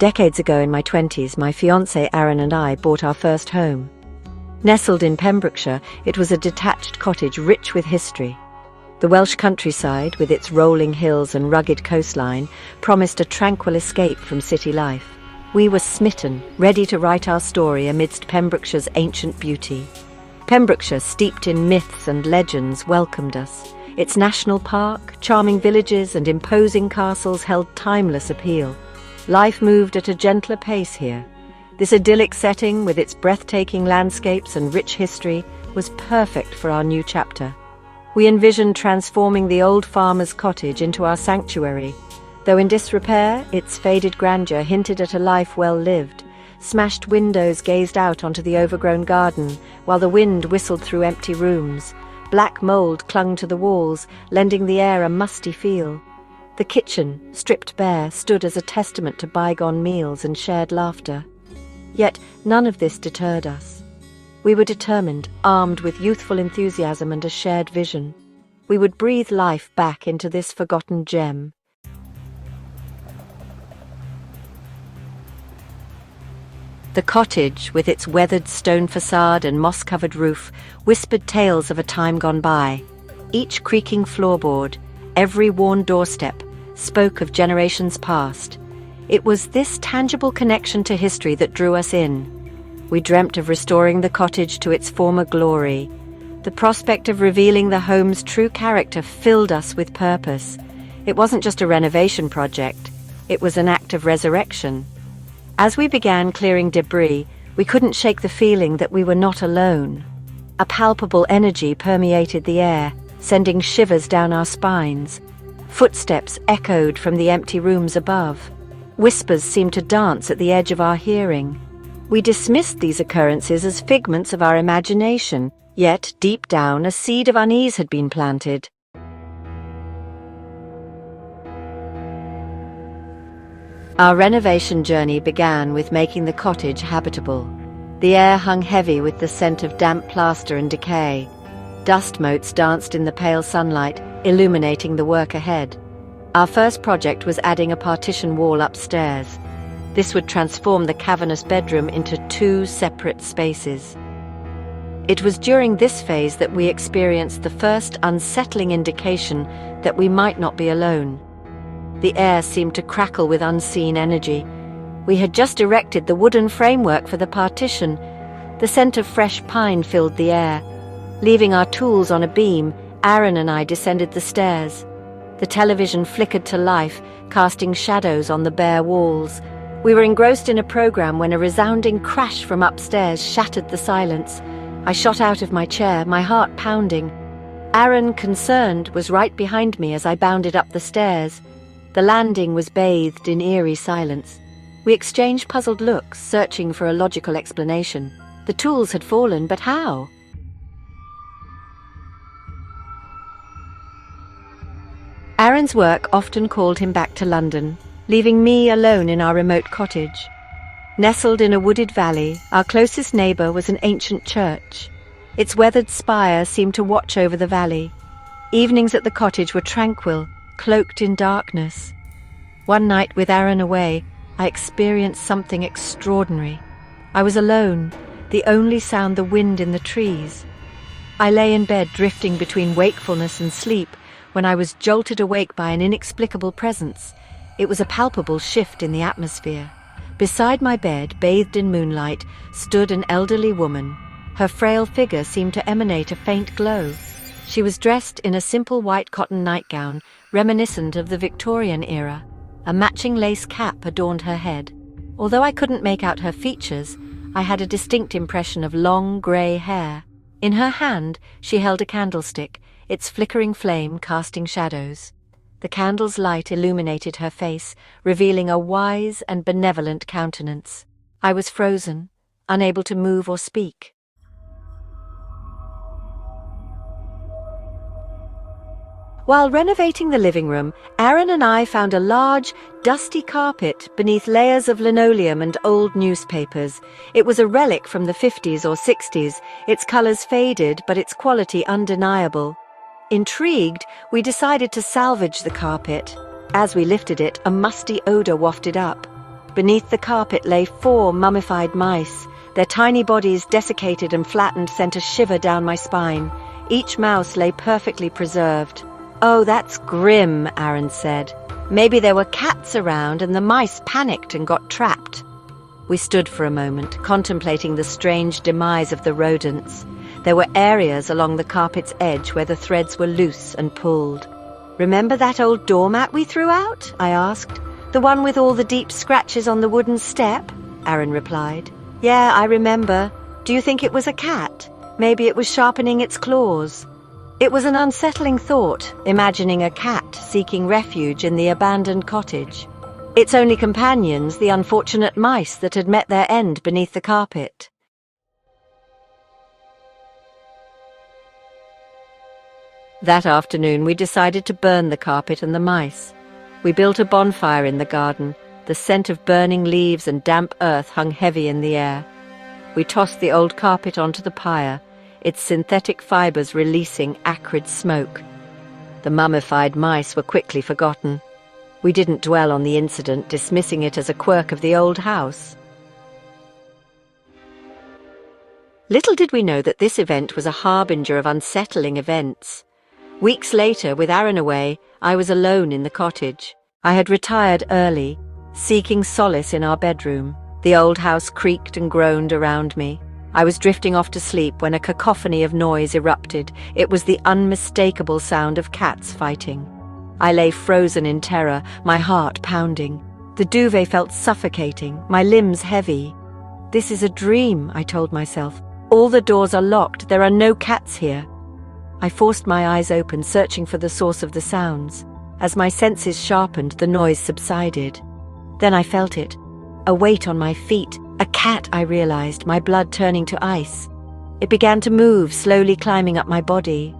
Decades ago in my 20s, my fiancé Aaron and I bought our first home. Nestled in Pembrokeshire, it was a detached cottage rich with history. The Welsh countryside, with its rolling hills and rugged coastline, promised a tranquil escape from city life. We were smitten, ready to write our story amidst Pembrokeshire's ancient beauty. Pembrokeshire, steeped in myths and legends, welcomed us. Its national park, charming villages and imposing castles held timeless appeal. Life moved at a gentler pace here. This idyllic setting, with its breathtaking landscapes and rich history, was perfect for our new chapter. We envisioned transforming the old farmer's cottage into our sanctuary. Though in disrepair, its faded grandeur hinted at a life well lived. Smashed windows gazed out onto the overgrown garden, while the wind whistled through empty rooms. Black mold clung to the walls, lending the air a musty feel. The kitchen, stripped bare, stood as a testament to bygone meals and shared laughter. Yet none of this deterred us. We were determined, armed with youthful enthusiasm and a shared vision. We would breathe life back into this forgotten gem. The cottage, with its weathered stone facade and moss-covered roof, whispered tales of a time gone by. Each creaking floorboard, every worn doorstep, spoke of generations past. It was this tangible connection to history that drew us in. We dreamt of restoring the cottage to its former glory. The prospect of revealing the home's true character filled us with purpose. It wasn't just a renovation project, it was an act of resurrection. As we began clearing debris, we couldn't shake the feeling that we were not alone. A palpable energy permeated the air, sending shivers down our spines. Footsteps echoed from the empty rooms above. Whispers seemed to dance at the edge of our hearing. We dismissed these occurrences as figments of our imagination, yet deep down a seed of unease had been planted. Our renovation journey began with making the cottage habitable. The air hung heavy with the scent of damp plaster and decay. Dust motes danced in the pale sunlight, illuminating the work ahead. Our first project was adding a partition wall upstairs. This would transform the cavernous bedroom into 2 separate spaces. It was during this phase that we experienced the first unsettling indication that we might not be alone. The air seemed to crackle with unseen energy. We had just erected the wooden framework for the partition. The scent of fresh pine filled the air. Leaving our tools on a beam, Aaron and I descended the stairs. The television flickered to life, casting shadows on the bare walls. We were engrossed in a program when a resounding crash from upstairs shattered the silence. I shot out of my chair, my heart pounding. Aaron, concerned, was right behind me as I bounded up the stairs. The landing was bathed in eerie silence. We exchanged puzzled looks, searching for a logical explanation. The tools had fallen, but how? Aaron's work often called him back to London, leaving me alone in our remote cottage. Nestled in a wooded valley, our closest neighbour was an ancient church. Its weathered spire seemed to watch over the valley. Evenings at the cottage were tranquil, cloaked in darkness. One night, with Aaron away, I experienced something extraordinary. I was alone, the only sound the wind in the trees. I lay in bed, drifting between wakefulness and sleep, when I was jolted awake by an inexplicable presence. It was a palpable shift in the atmosphere. Beside my bed, bathed in moonlight, stood an elderly woman. Her frail figure seemed to emanate a faint glow. She was dressed in a simple white cotton nightgown, reminiscent of the Victorian era. A matching lace cap adorned her head. Although I couldn't make out her features, I had a distinct impression of long, grey hair. In her hand, she held a candlestick, its flickering flame casting shadows. The candle's light illuminated her face, revealing a wise and benevolent countenance. I was frozen, unable to move or speak. While renovating the living room, Aaron and I found a large, dusty carpet beneath layers of linoleum and old newspapers. It was a relic from the 50s or 60s, its colours faded but its quality undeniable. Intrigued, we decided to salvage the carpet. As we lifted it, a musty odour wafted up. Beneath the carpet lay 4 mummified mice. Their tiny bodies, desiccated and flattened, sent a shiver down my spine. Each mouse lay perfectly preserved. "Oh, that's grim," Aaron said. "Maybe there were cats around and the mice panicked and got trapped." We stood for a moment, contemplating the strange demise of the rodents. There were areas along the carpet's edge where the threads were loose and pulled. "Remember that old doormat we threw out?" I asked. "The one with all the deep scratches on the wooden step?" Aaron replied. "Yeah, I remember. Do you think it was a cat? Maybe it was sharpening its claws." It was an unsettling thought, imagining a cat seeking refuge in the abandoned cottage. Its only companions, the unfortunate mice that had met their end beneath the carpet. That afternoon, we decided to burn the carpet and the mice. We built a bonfire in the garden. The scent of burning leaves and damp earth hung heavy in the air. We tossed the old carpet onto the pyre, its synthetic fibres releasing acrid smoke. The mummified mice were quickly forgotten. We didn't dwell on the incident, dismissing it as a quirk of the old house. Little did we know that this event was a harbinger of unsettling events. Weeks later, with Aaron away, I was alone in the cottage. I had retired early, seeking solace in our bedroom. The old house creaked and groaned around me. I was drifting off to sleep when a cacophony of noise erupted. It was the unmistakable sound of cats fighting. I lay frozen in terror, my heart pounding. The duvet felt suffocating, my limbs heavy. "This is a dream," I told myself. "All the doors are locked, there are no cats here." I forced my eyes open, searching for the source of the sounds. As my senses sharpened, the noise subsided. Then I felt it. A weight on my feet. A cat, I realized, my blood turning to ice. It began to move, slowly climbing up my body.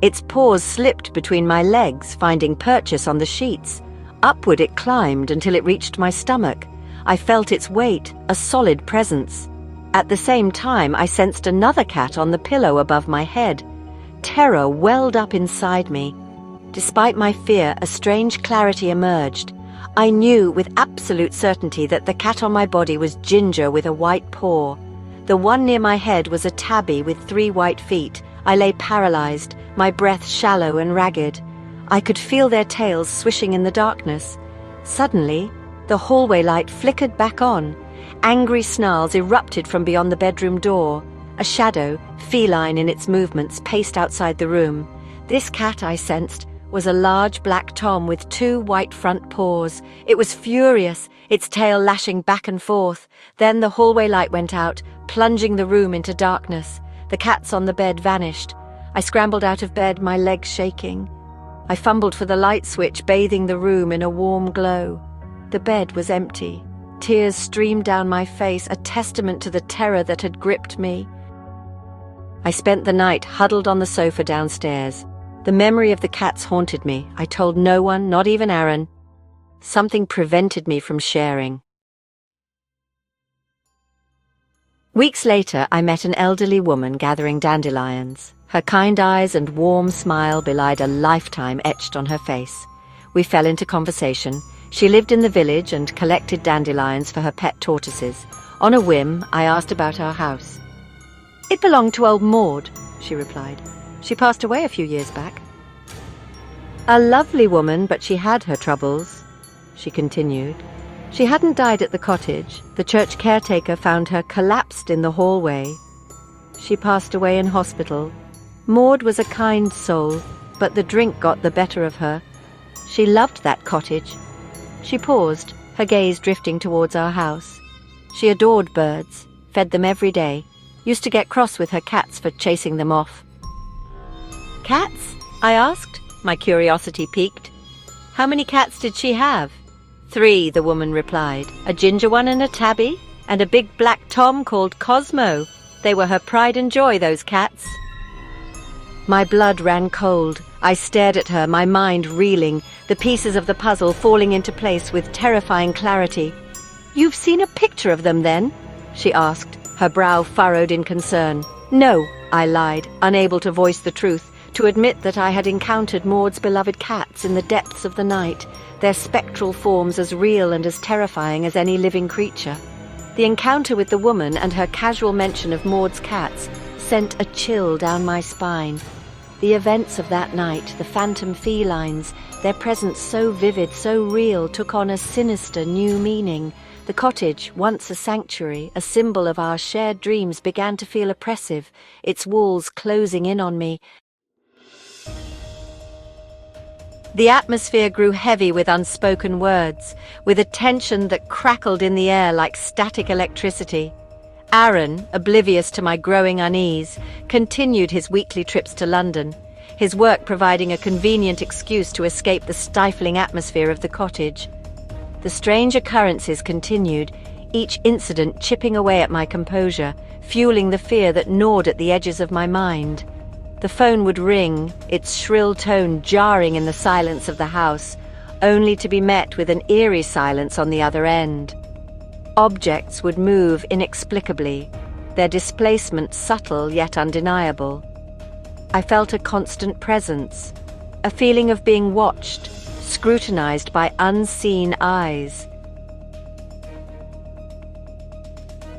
Its paws slipped between my legs, finding purchase on the sheets. Upward it climbed until it reached my stomach. I felt its weight, a solid presence. At the same time, I sensed another cat on the pillow above my head. Terror welled up inside me. Despite my fear, a strange clarity emerged. I knew with absolute certainty that the cat on my body was Ginger with a white paw. The one near my head was a tabby with 3 white feet. I lay paralyzed, my breath shallow and ragged. I could feel their tails swishing in the darkness. Suddenly, the hallway light flickered back on. Angry snarls erupted from beyond the bedroom door. A shadow, feline in its movements, paced outside the room. This cat, I sensed, was a large black tom with 2 white front paws. It was furious, its tail lashing back and forth. Then the hallway light went out, plunging the room into darkness. The cats on the bed vanished. I scrambled out of bed, my legs shaking. I fumbled for the light switch, bathing the room in a warm glow. The bed was empty. Tears streamed down my face, a testament to the terror that had gripped me. I spent the night huddled on the sofa downstairs. The memory of the cats haunted me. I told no one, not even Aaron. Something prevented me from sharing. Weeks later, I met an elderly woman gathering dandelions. Her kind eyes and warm smile belied a lifetime etched on her face. We fell into conversation. She lived in the village and collected dandelions for her pet tortoises. On a whim, I asked about our house. "It belonged to old Maud," she replied. "She passed away a few years back." "A lovely woman, but she had her troubles," she continued. "She hadn't died at the cottage. The church caretaker found her collapsed in the hallway. She passed away in hospital. Maud was a kind soul, but the drink got the better of her. She loved that cottage." She paused, her gaze drifting towards our house. She adored birds, fed them every day, used to get cross with her cats for chasing them off. "Cats?" I asked, my curiosity piqued. "How many cats did she have?" "3, the woman replied. "A ginger one and a tabby, and a big black tom called Cosmo. They were her pride and joy, those cats." My blood ran cold. I stared at her, my mind reeling, the pieces of the puzzle falling into place with terrifying clarity. "You've seen a picture of them, then?" she asked, her brow furrowed in concern. "No," I lied, unable to voice the truth. to admit that I had encountered Maud's beloved cats in the depths of the night, their spectral forms as real and as terrifying as any living creature. The encounter with the woman and her casual mention of Maud's cats sent a chill down my spine. The events of that night, the phantom felines, their presence so vivid, so real, took on a sinister new meaning. The cottage, once a sanctuary, a symbol of our shared dreams, began to feel oppressive, its walls closing in on me. The atmosphere grew heavy with unspoken words, with a tension that crackled in the air like static electricity. Aaron, oblivious to my growing unease, continued his weekly trips to London, his work providing a convenient excuse to escape the stifling atmosphere of the cottage. The strange occurrences continued, each incident chipping away at my composure, fueling the fear that gnawed at the edges of my mind. The phone would ring, its shrill tone jarring in the silence of the house, only to be met with an eerie silence on the other end. Objects would move inexplicably, their displacement subtle yet undeniable. I felt a constant presence, a feeling of being watched, scrutinized by unseen eyes.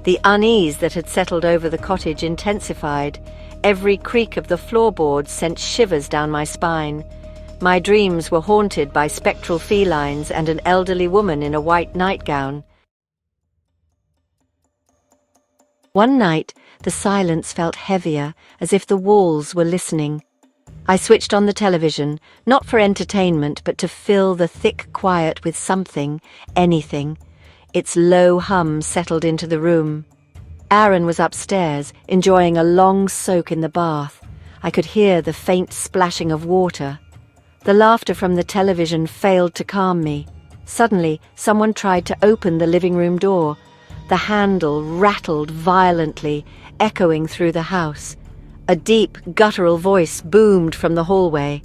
The unease that had settled over the cottage intensified. Every creak of the floorboards sent shivers down my spine. My dreams were haunted by spectral felines and an elderly woman in a white nightgown. One night, the silence felt heavier, as if the walls were listening. I switched on the television, not for entertainment, but to fill the thick quiet with something, anything. Its low hum settled into the room. Aaron was upstairs, enjoying a long soak in the bath. I could hear the faint splashing of water. The laughter from the television failed to calm me. Suddenly, someone tried to open the living room door. The handle rattled violently, echoing through the house. A deep, guttural voice boomed from the hallway.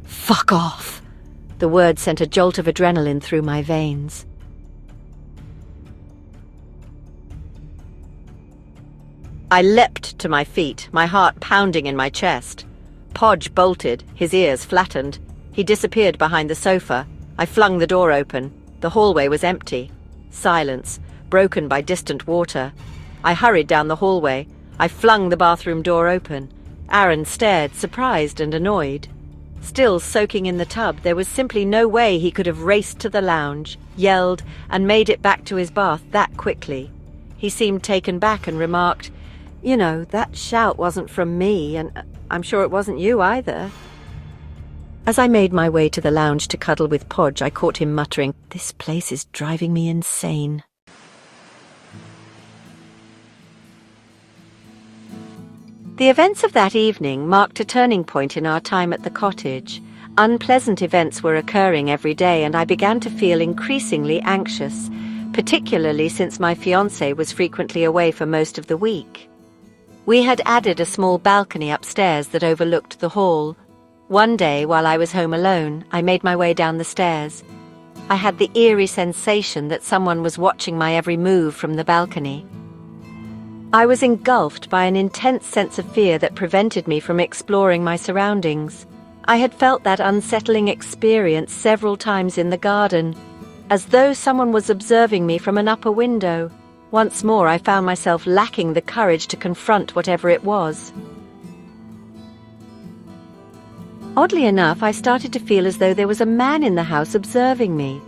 "Fuck off!" The word sent a jolt of adrenaline through my veins. I leapt to my feet, my heart pounding in my chest. Podge bolted, his ears flattened. He disappeared behind the sofa. I flung the door open. The hallway was empty. Silence, broken by distant water. I hurried down the hallway. I flung the bathroom door open. Aaron stared, surprised and annoyed. Still soaking in the tub, there was simply no way he could have raced to the lounge, yelled, and made it back to his bath that quickly. He seemed taken back and remarked, "You know, that shout wasn't from me, and I'm sure it wasn't you either." As I made my way to the lounge to cuddle with Podge, I caught him muttering, "This place is driving me insane." The events of that evening marked a turning point in our time at the cottage. Unpleasant events were occurring every day, and I began to feel increasingly anxious, particularly since my fiancé was frequently away for most of the week. We had added a small balcony upstairs that overlooked the hall. One day, while I was home alone, I made my way down the stairs. I had the eerie sensation that someone was watching my every move from the balcony. I was engulfed by an intense sense of fear that prevented me from exploring my surroundings. I had felt that unsettling experience several times in the garden, as though someone was observing me from an upper window. Once more, I found myself lacking the courage to confront whatever it was. Oddly enough, I started to feel as though there was a man in the house observing me.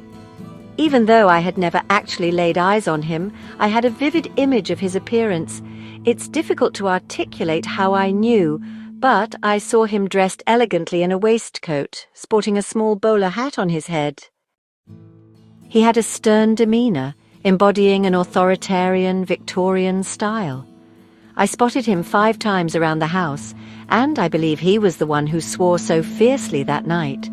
Even though I had never actually laid eyes on him, I had a vivid image of his appearance. It's difficult to articulate how I knew, but I saw him dressed elegantly in a waistcoat, sporting a small bowler hat on his head. He had a stern demeanour, embodying an authoritarian Victorian style. I spotted him 5 times around the house, and I believe he was the one who swore so fiercely that night.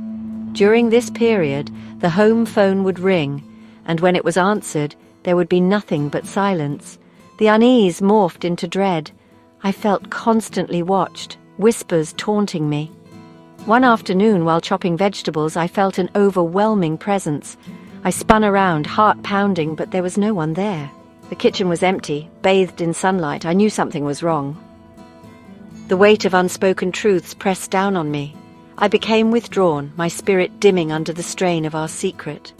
During this period, the home phone would ring, and when it was answered, there would be nothing but silence. The unease morphed into dread. I felt constantly watched, whispers taunting me. One afternoon, while chopping vegetables, I felt an overwhelming presence. I spun around, heart pounding, but there was no one there. The kitchen was empty, bathed in sunlight. I knew something was wrong. The weight of unspoken truths pressed down on me. I became withdrawn, my spirit dimming under the strain of our secret.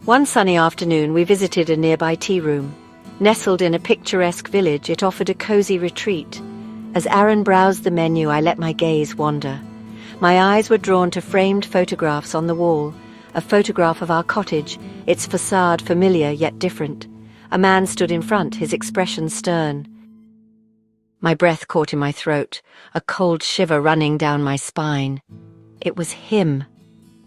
One sunny afternoon, we visited a nearby tea room. Nestled in a picturesque village, it offered a cozy retreat. As Aaron browsed the menu, I let my gaze wander. My eyes were drawn to framed photographs on the wall, a photograph of our cottage, its facade familiar yet different. A man stood in front, his expression stern. My breath caught in my throat, a cold shiver running down my spine. It was him.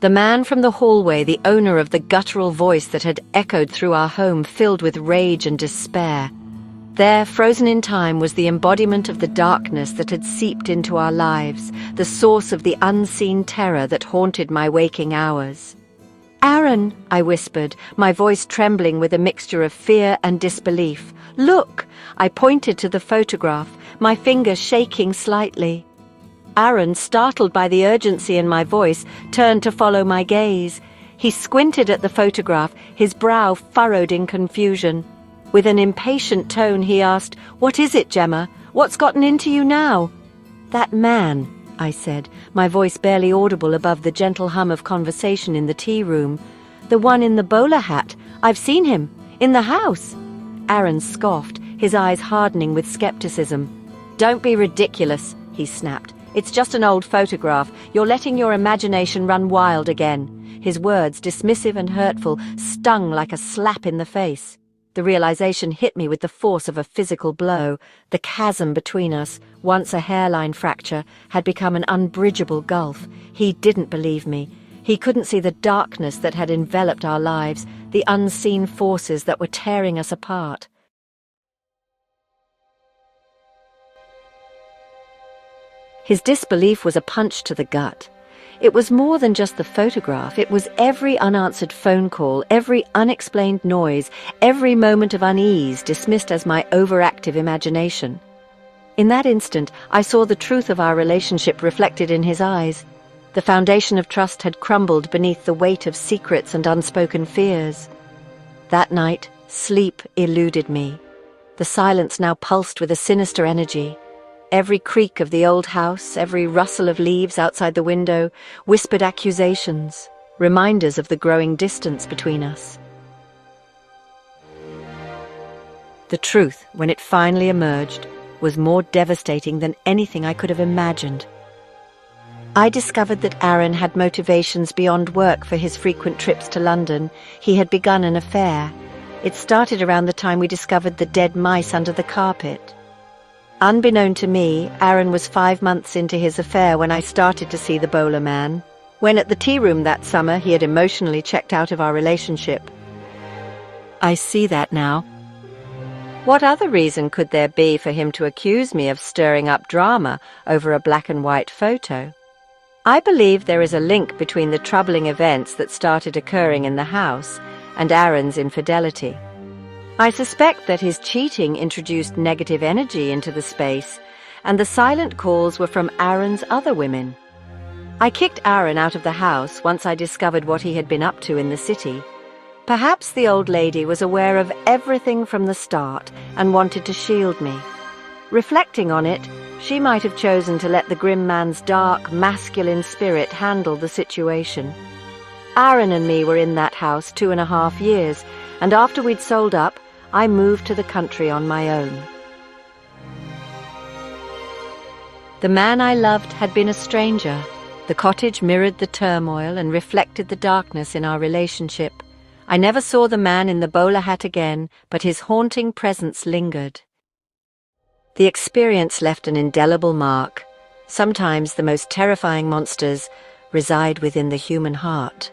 The man from the hallway, the owner of the guttural voice that had echoed through our home, filled with rage and despair. There, frozen in time, was the embodiment of the darkness that had seeped into our lives, the source of the unseen terror that haunted my waking hours. "Aaron," I whispered, my voice trembling with a mixture of fear and disbelief. "Look!" I pointed to the photograph, my finger shaking slightly. Aaron, startled by the urgency in my voice, turned to follow my gaze. He squinted at the photograph, his brow furrowed in confusion. With an impatient tone, he asked, "What is it, Gemma? What's gotten into you now?" "That man," I said, my voice barely audible above the gentle hum of conversation in the tea room. "The one in the bowler hat. I've seen him. In the house." Aaron scoffed, his eyes hardening with skepticism. "Don't be ridiculous," he snapped. "It's just an old photograph. You're letting your imagination run wild again." His words, dismissive and hurtful, stung like a slap in the face. The realization hit me with the force of a physical blow. The chasm between us, once a hairline fracture, had become an unbridgeable gulf. He didn't believe me. He couldn't see the darkness that had enveloped our lives, the unseen forces that were tearing us apart. His disbelief was a punch to the gut. It was more than just the photograph. It was every unanswered phone call, every unexplained noise, every moment of unease dismissed as my overactive imagination. In that instant, I saw the truth of our relationship reflected in his eyes. The foundation of trust had crumbled beneath the weight of secrets and unspoken fears. That night, sleep eluded me. The silence now pulsed with a sinister energy. Every creak of the old house, every rustle of leaves outside the window, whispered accusations, reminders of the growing distance between us. The truth, when it finally emerged, was more devastating than anything I could have imagined. I discovered that Aaron had motivations beyond work for his frequent trips to London. He had begun an affair. It started around the time we discovered the dead mice under the carpet. Unbeknown to me, Aaron was 5 months into his affair when I started to see the bowler man. When at the tea room that summer, he had emotionally checked out of our relationship. I see that now. What other reason could there be for him to accuse me of stirring up drama over a black and white photo? I believe there is a link between the troubling events that started occurring in the house and Aaron's infidelity. I suspect that his cheating introduced negative energy into the space, and the silent calls were from Aaron's other women. I kicked Aaron out of the house once I discovered what he had been up to in the city. Perhaps the old lady was aware of everything from the start and wanted to shield me. Reflecting on it, she might have chosen to let the grim man's dark, masculine spirit handle the situation. Aaron and me were in that house 2.5 years, and after we'd sold up, I moved to the country on my own. The man I loved had been a stranger. The cottage mirrored the turmoil and reflected the darkness in our relationship. I never saw the man in the bowler hat again, but his haunting presence lingered. The experience left an indelible mark. Sometimes the most terrifying monsters reside within the human heart.